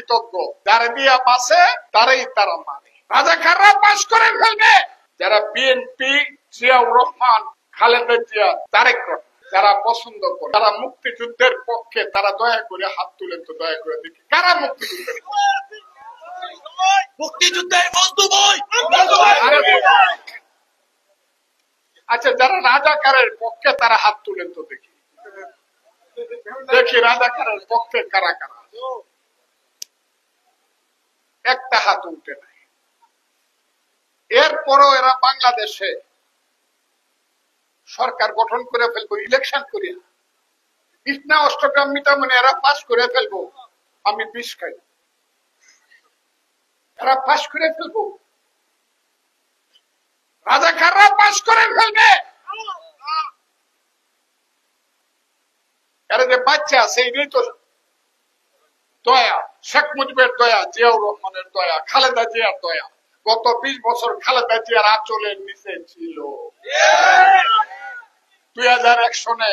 অকৃতজ্ঞ, যারা দিয়া পাশে তারাই তারা মানে। রাজাকাররা পাশ করে ফেলবে। যারা বিএনপি, জিয়াউর রহমান, খালেদা জিয়া, তারেক রহমান যারা পছন্দ করে, যারা মুক্তিযুদ্ধের পক্ষে, তারা দয়া করে হাত তুলেন তো, দয়া করে দেখি কারা মুক্তিযুদ্ধের আচ্ছা, যারা রাজাকারের পক্ষে তারা হাত তুলেন তো দেখি, দেখি রাজাকারের পক্ষে কারা কারা। একটা হাত উঠে নাই। এরপরও এরা বাংলাদেশে সরকার গঠন করে ফেলবো, ইলেকশন করিয়া ইটনা অষ্টগ্রাম মিটামনে এরা পাস করে ফেলবো, আমি বিষ খাই, এরা পাস করে ফেলবো, রাজাকাররা পাস করে ফেলবে। এরা যে বাচ্চা আছে, এই তো দয়া, শেখ মুজিবের দয়া, জিয়াউর রহমানের দয়া, খালেদা জিয়ার দয়া। গত 20 বছর খালেদা জিয়ার আঁচলের নিচে ছিল। 2001 সনে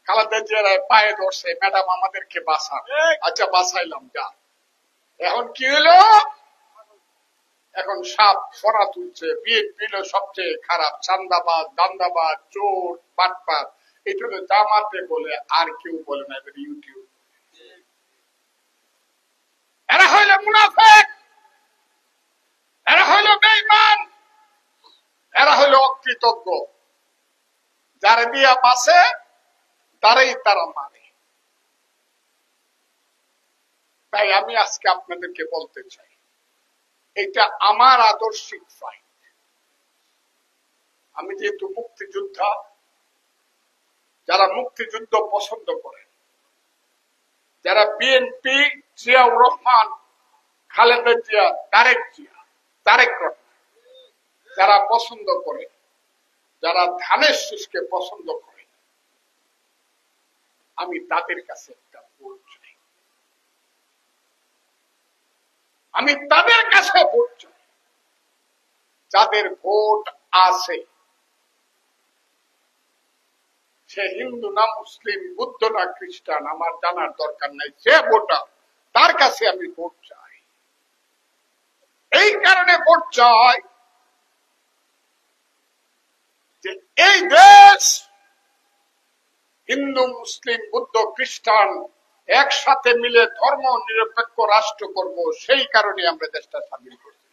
খালেদা জিয়ার পায়ে ধরছে, ম্যাডাম আমাদেরকে বাঁচান। আচ্ছা বাঁচাইলাম, যা। এখন কি হলো? এখন সাপ ফোনা তুলছে। বিএনপি হলো সবচেয়ে খারাপ, চান্দাবাজ, দান্দাবাজ, চোর, বাটপাত। এটা হলো জামাতে বলে, আর কেউ বলে না। এবার ইউটিউব, এরা হইল মুনাফিক, এরা হইল বেঈমান, এরা হইল অকৃতজ্ঞ। যারা দিয়া পাশে তারাই তারা মানে। তাই আমি আজকে আপনাদেরকে বলতে চাই, এটা আমার আদর্শিক ফাইট। আমি যেহেতু মুক্তিযোদ্ধা, যারা মুক্তিযুদ্ধ পছন্দ করেন, যারা বিএনপি, জিয়াউর রহমান, খালেদা জিয়া, তারেক রহমান যারা পছন্দ করে, যারা ধানের শীষকে পছন্দ করে, আমি তাদের কাছে একটা ভোট চাই। আমি তাদের কাছে ভোট চাই যাদের ভোট আছে। সে হিন্দু না, মুসলিম, বুদ্ধ না, খ্রিস্টান, আমার জানার দরকার নাই। যে ভোটার, তার কাছে আমি ভোট চাই। এই কারণে ভোট চাই যে এই দেশ হিন্দু, মুসলিম, বুদ্ধ, খ্রিস্টান একসাথে মিলে ধর্ম নিরপেক্ষ রাষ্ট্র করব। সেই কারণে আমরা দেশটা স্বাধীন করছি।